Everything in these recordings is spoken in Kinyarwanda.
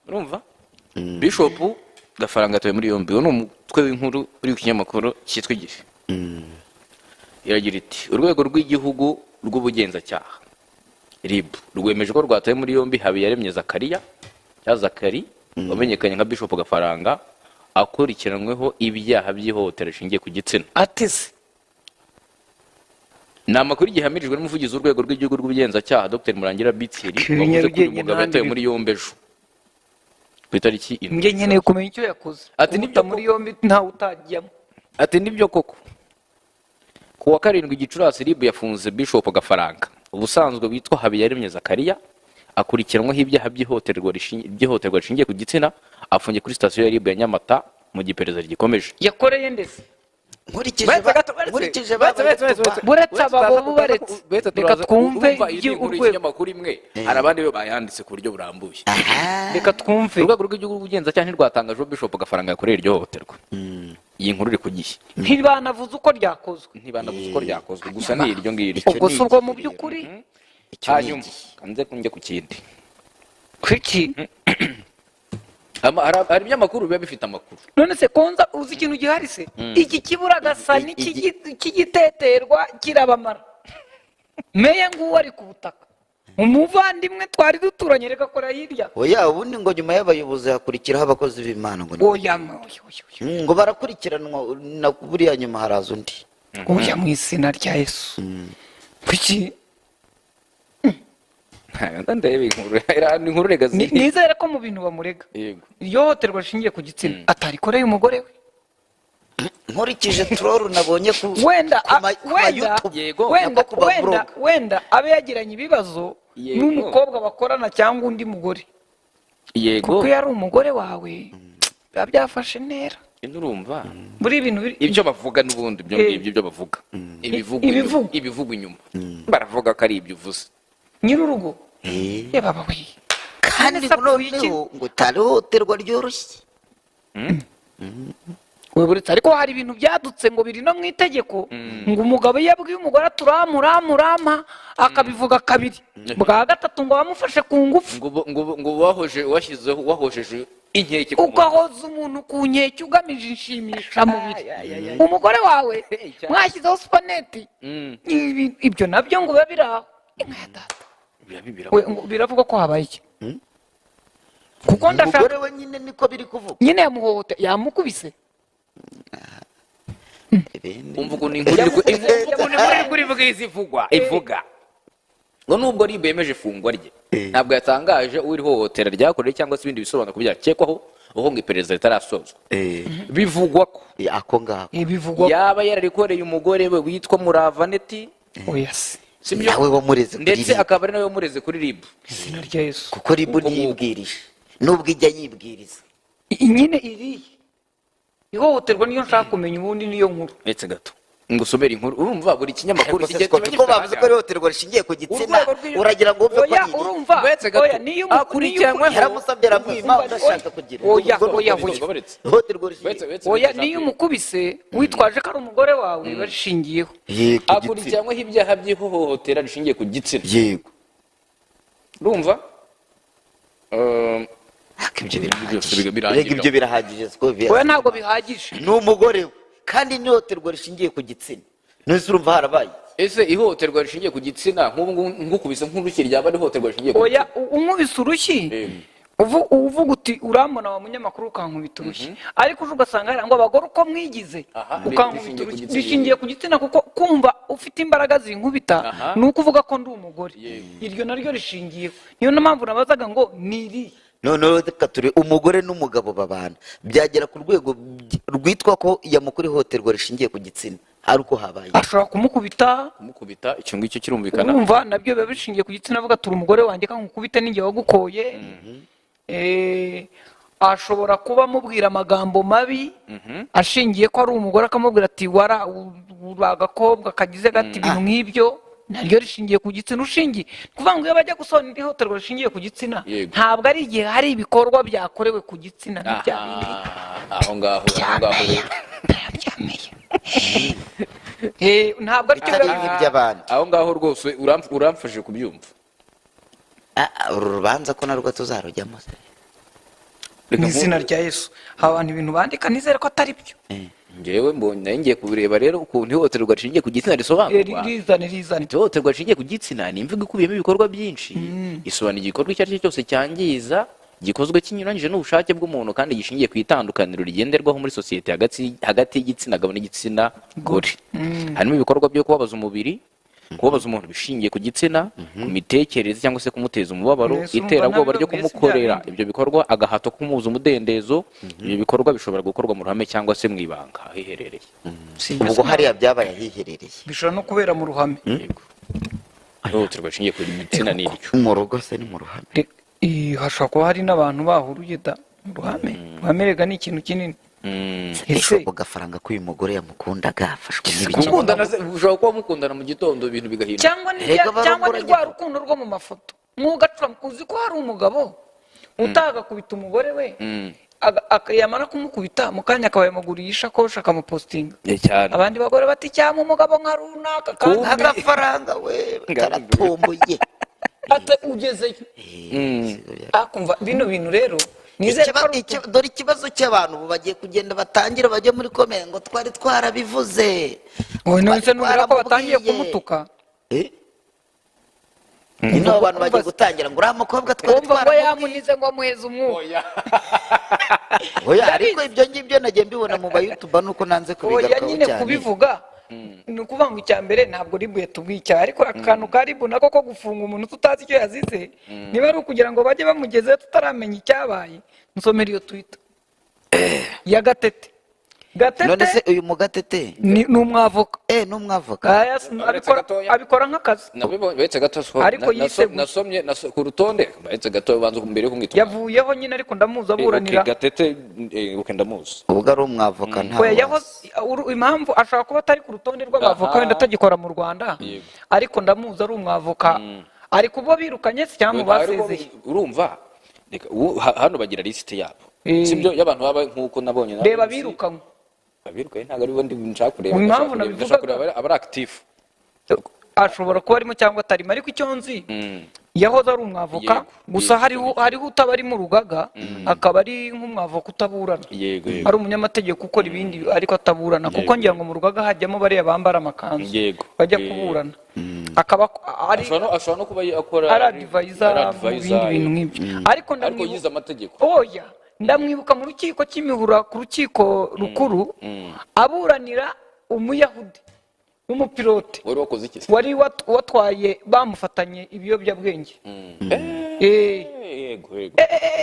urumva Bishop Gafaranga atuye muri yombi. Uwo ni umutwe w'inkuru uri ku kinyamakuru cyitwa Igihe. Iragira iti urwego rw'igihugu rw'ubugenzacyaha RIB rwemeje ko rwataye muri yombi Habiyaremye Zakariya wamenyekanye nka Bishop Gafaranga akurikiranweho ibyaha by'ihohotera rishingiye ku gitsina. atese Ni amakuru igihamirijwe n'umuvugizi w'urwego rw'igihugu rw'ubugenzacyaha Dr Murangira Bitsiri wavuze ko uyu mugabo yatawe muri yombi ejo ku itariki njye nkeneye kumenya icyo yakoze. Ati nibyo muri yombi ntawe utajyamo. Ati nibyo koko. Ku wa 7 Gicurasi RIB yafunze Bishop Gafaranga ubusanzwe witwa Habiyaremye Zakariya akurikiranweho ibyaha by'ihohoterwa rishingiye ku gitsina afungiye kuri sitasiyo ya RIB ya Nyamata mu giperereza gikomeje. Yakoreye ndetse nkurikije buretse ababo baretse reka twumve urwego y'amakuru imwe hari abandi bayanditse ku buryo burambuye. Reka twumve. Urwego rw'igihugu rw'ubugenzacyaha ntirwatangaje ko Bishop Gafaranga yakoreye iryo hohoterwa. Iyi nkuru iri ku Gihe. Ntibanavuze uko ryakozwe. Gusa ni iryo ngiryo. Ubwo si ubwo mu by'ukuri. Hanyuma kanze kunjye ku kindi. Kwiki hari ibyamakuru biba bifite amakuru. none se konza uzi ikintu gihari se iki kibura gasa n'ikigiteterwa kirabamara. Meya nguwo ari ku butaka umuvandimwe twari duturanye reka kora hirya. oya ubundi ngo nyuma y'abayobozi hakurikiraho abakozi b'Imana ngo ngo barakurikiranwa na buriya nyuma haraza undi. Oya mu izina rya Yesu. Kuki nizere ko mu bintu bamurega iryo hohoterwa rishingiye ku gitsina atarikoreye umugore we. Nkurikije troll nabonye ku wenda abe yagiranye ibibazo n'umukobwa bakorana cyangwa undi mugore. Kuko yari umugore wawe biba byafashe intera. Urumva muri ibintu ibyo bavuga n'ubundi ibyo bavuga ibivugwa inyuma baravuga ko ari ibyo uvuze nyir'urugo. Baba we kandi noneho ngo tarihoterwa ryoroshye. Weburetse ariko hari ibintu byadutse ngo biri no mu itegeko ngo umugabo yabwiye umugore turamurama akabivuga kabiri bwa gatatu ngo bamufashe ku ngufu ngo wahojeje inkeke ugahoza umuntu ku nkeke ugamije inshimisha mubiri umugore wawe mwashyizeho supaneti. Ibyo nabyo ngo biba biraho inka ya data biravuga ko habaye iki kuko ndashaka umugore we nyine niko biri kuvuga nyine yamuhohote yamukubise. umvugo ni inkuru kuri ivuga ngo nubwo RIB yemeje ifungwa rye ntabwo yatangaje uri hohotera ryakorewe cyangwa se ibindi bisobanuro ku byakekwaho aho ngo iperereza ritarasozwa. Bivugwa ko ako ngako yaba yararikoreye umugore we witwa Muravaneti. nawe wamureze ndetse akaba ari nawe wamureze kuri RIB. Izina rya Yesu. Kuko RIB ntiyibwirije nubwo ijya yibwiriza nyine iri ihohoterwa niyo nshaka kumenya ubundi niyo nkuru. Ndetse gato ngo usomere inkuru urumva buri kinyamakuru kigiye ko bavuze ko ihohoterwa rishingiye ku gitsina uragira ngo uve ko urumva oya niyo akurikiranwe yaramusabye aramwima udashaka kugira oya niyo umukubise witwaje ko ari umugore wawe barishingiyeho akurikiranweho ibyaha by'ihohotera rishingiye ku gitsina. Yego urumva ibyo birahagije oya ntabwo bihagije ni umugore we kandi n'ihohoterwa rishingiye ku gitsina nose urumva harabaye. Ese ihohoterwa rishingiye ku gitsina nk'ukubise nk'urushyi ryaba ari ihohoterwa rishingiye ku gitsina? Oya unkubise urushyi uvuga uti urambona wa munyamakuru ukankubita urushyi ariko uje ugasanga hari ngo abagore uko mwigize ukankubita urushyi rishingiye ku gitsina kuko kumva ufite imbaraga zinkubita ni uko uvuga ko ndi umugore iryo naryo rishingiyeho. Niyo mpamvu nabazaga ngo niri noneho reka turi umugore n'umugabo babana byagera ku rwego rwitwa ko yamukora ihohoterwa rishingiye ku gitsina ari uko habaye ashobora kumukubita icyo ngicyo kirumvikana. urumva nabyo biba bishingiye ku gitsina avuga turi umugore wanjye kankukubita ninjye wagukoye. Ashobora kuba amubwira amagambo mabi ashingiye ko ari umugore akamubwira ati uri agakobwa kagize gati ibintu nk'ibyo naryo rishingiye ku gitsina. Ushingiye kuvuga ngo iyo bajya gusobanura ihohoterwa rishingiye ku gitsina ntabwo ari igihe hari ibikorwa byakorewe ku gitsina aho ngaho ntabwo ari cyo by'abandi aho ngaho rwose uramfashije kubyumva. uru rubanza ko narwo tuzarujyamo mu izina rya yesu abantu ibintu bandika nizere ko atari byo ngewe mbonye nayo ngiye kubireba rero ukuntu ihohoterwa rishingiye ku gitsina risobanurwa. rizane ihohoterwa rishingiye ku gitsina ni imvugo ikubiyemo ibikorwa byinshi, isobanura igikorwa icyo ari cyo cyose cyangiza gikozwe kinyuranyije n'ubushake bw'umuntu kandi gishingiye ku itandukaniro rigenderwaho muri sosiyete hagati y'igitsina gabo n'igitsina gore. Harimo ibikorwa byo kubabaza umubiri, kubabaza umuntu bishingiye ku gitsina, ku mitekerereze cyangwa se kumuteza umubabaro, iterabwoba ryo kumukorera ibyo bikorwa, agahato kumubuza umudendezo. Ibyo bikorwa bishobora gukorwa mu ruhame cyangwa se mu ibanga ahiherereye. ubwo hariya byabaye ahiherereye, bishobora no kubera mu ruhame. Yego. Ihohoterwa rishingiye ku gitsina ni iryo. mu rugo se ni mu ruhame. Hashobora kuba hari n'abantu bahuruye da mu ruhame. Ruhame rega ni ikintu kinini. Bishop Gafaranga ko uyu mugore yamukundaga afashwe n'ibiki. Gukundana ushobora kuba mukundana mu gitondo ibintu bigahinduka. cyangwa ni rwa rukundo rwo mu mafoto mwugacura uzi ko hari umugabo utagakubita umugore we yamara kumukubita mu kanya akaba yamuguriye ishakoshi akamupostinga. Cyane. Abandi bagore bati cyangwa umugabo nka runaka kandi Agafaranga we karatomboye. ugezeyo akumva bino bintu rero nizere ko Dore ikibazo cy'abantu ubu bagiye kugenda batangira bajya muri komere ngo twari twarabivuze. none nubwira ko batangiye kumutuka. Ino abantu bagiye gutangira ngo uriya mukobwa twari wumva ngo twaramubwiye. yamunize ngo amuheze umwuka. Oya ariko ibyo ngibyo nagiye mbibona mu bayutuba nuko nanze oya kubigarukaho nyine cyane. kubivuga ni ukuvuga ngo icya mbere ntabwo ribu yatubwiye icyaha, ariko akantu ka ribu nako ko gufunga umuntu tutazi icyo yazize, niba ari ukugira ngo bajye bamugezeho tutaramenya icyabaye. Nsomera iyo twita ya Gatete. None se uyu mugatete ni umwavoka. ni umwavoka. abikora nk'akazi. Betse gato Ariko yiseguye. nasomye ku rutonde betse gato banza mbere kumwita. Yavuyeho nyine ariko ndamuzi aburanira. Gatete ndamuzi. Ubwo ari umwavoka impamvu ashobora kuba atari ku rutonde rw'abavoka wenda atagikora mu Rwanda, ariko ndamuzi ari umwavoka. Ari kubwo birukanye se cyangwa basezeye. Urumva hano bagira lisite yabo, sibyo y'abantu baba nk'uko nabonye. Reba birukanywe. Abirukaye ntabwo ari bo nshaka kureba. Impamvu nabivuga aba ari active. Ashobora kuba arimo cyangwa atarimo, ariko icyo nzi yahoze ari umwavoka. Gusa hariho utaba ari mu rugaga, akaba ari nk'umwavoka utaburana. Yego. Ari umunyamategeko ukora ibindi ariko ataburana, kuko ngira ngo mu rugaga hajyamo bariya bambara amakanzu bajya kuburana. Akaba ashobora no kuba akora ari advisor mu bindi bintu nk'ibyo. Ariko yize amategeko. Oya, ndamwibuka mu rukiko cy'imihura ku rukiko rukuru aburanira umuyahudi w'umupilote wari watwaye bamufatanye ibiyobyabwenge.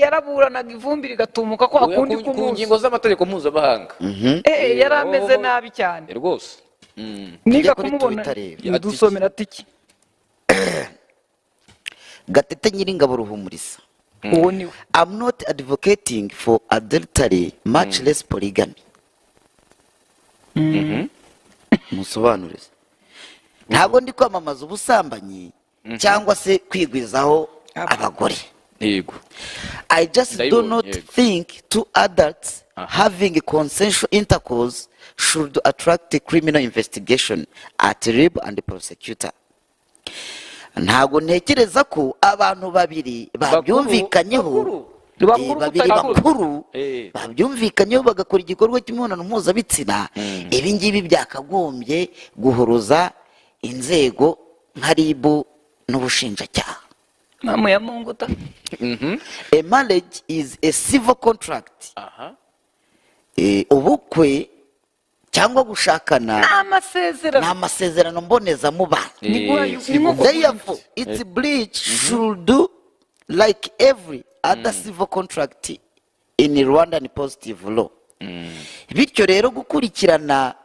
Yaraburanaga ivumbi rigatumuka ko akundi ku ngingo z'amategeko mpuzamahanga. Yari ameze nabi cyane rwose. niga kumubona dusomera tiki. Gatete Nyiringabo Ruhumuriza. I'm not advocating for adultery, much less polygamy. Musobanurize. Ntabwo ndi kwamamaza ubusambanyi cyangwa se kwigwizaho abagore. Yego. I just do not think two adults having consensual intercourse should attract a criminal investigation at RIB and the prosecutor. Ntabwo ntekereza ko abantu babiri babyumvikanyeho babiri bakuru babyumvikanyeho bagakora igikorwa cy'imibonano mpuzabitsina, ibi ngibi byakagombye guhuruza inzego nka RIB n'ubushinjacyaha. Mama ya Munguta. A marriage is a civil contract. Ubukwe cyangwa gushakana ni amasezerano mbonezamubano. Therefore, its breach should do like every other civil contract in Rwandan positive law. Bityo rero gukurikirana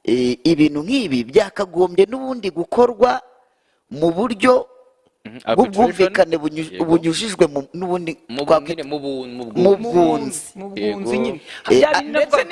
ibintu nk'ibi byakagombye n'ubundi gukorwa mu buryo bw'ubwumvikane bunyujijwe n'ubundi mu bwunzi nyine, ndetse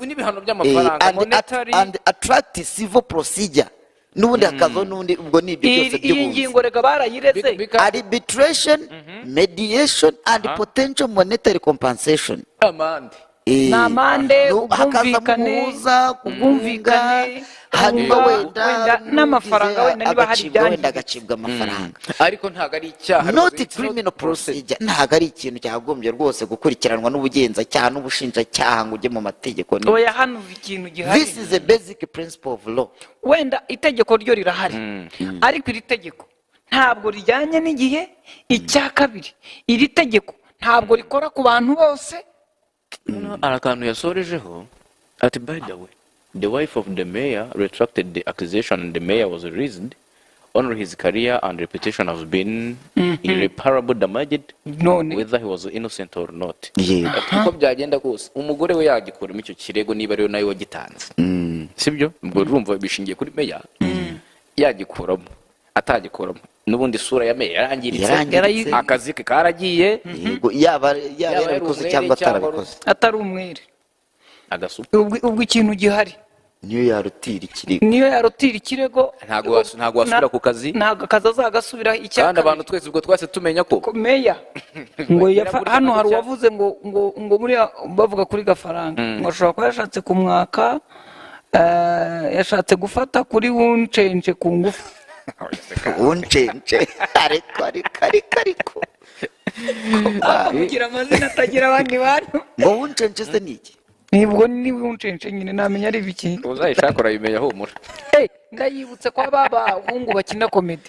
n'ibihano by'amafaranga monetary and attract civil procedure n'ubundi hakazaho n'ubundi ubwo ni ibyo byose by'ubunzi. Iyi ngingo rega barayireze arbitration, mediation and potential monetary compensation. amande Eh, ni amande hakazamo ubwumvikane umuhuza ubwumvikane hanyuma wenda wenda n'amafaranga wenda niba hari agacibwa wenda ibyangiritse agacibwa amafaranga ariko ntabwo ari icyaha not it's not criminal procedure ntabwo ari ikintu cyagombye rwose gukurikiranwa n'ubugenzacyaha n'ubushinjacyaha ngo ujye mu mategeko ni- oya hano ikintu gihari this is a basic principle of law wenda itegeko ryo rirahari ariko iri tegeko ntabwo rijyanye n'igihe. Icya kabiri, iri tegeko ntabwo rikora ku bantu bose. hari akantu yasorejeho ati by the way the wife of the mayor retracted the accusation and the mayor was released. Only his career and reputation have been irreparable damaged None whether he was innocent or not. Yeah. Ati uko byagenda kose umugore we yagikuramo icyo kirego niba ariyo nawe wagitanze, sibyo? Ubwo urumva bishingiye kuri meya, yagikuramo atagikuramo n'ubundi isura ya meya yarangiritse, Yarangiritse. akazi ke karagiye, Yego, yaba yarabikoze umwere cyangwa cyangwa atarabikoze atari umwere. agasupa. Ubwo ikintu gihari niyo yarutira ikirego niyo yarotira ikirego Ntabwo wasubira ku kazi. ntabwo akazi azagasubira. Icya Kandi abantu kabiri, twese ubwo twese tumenya ko ko meya ngo hano hari uwavuze ngo buriya bavuga kuri gafaranga ngo ashobora kuba yashatse kumwaka, yashatse gufata kuri wuncenje ku ngufu. uncence ariko Kugira amazina atagira abandi bantu. ngo uncence se ni iki Nibwo ni wuncenje nyine namenya ari biki. uzayishaka urayimenya humura. Ndayibutse ko aba bahungu bakina komedi.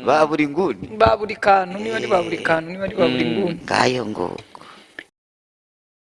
ba buri nguni Ba buri kantu niba ari ba buri kantu niba ari ba buri nguni. ngayo ngo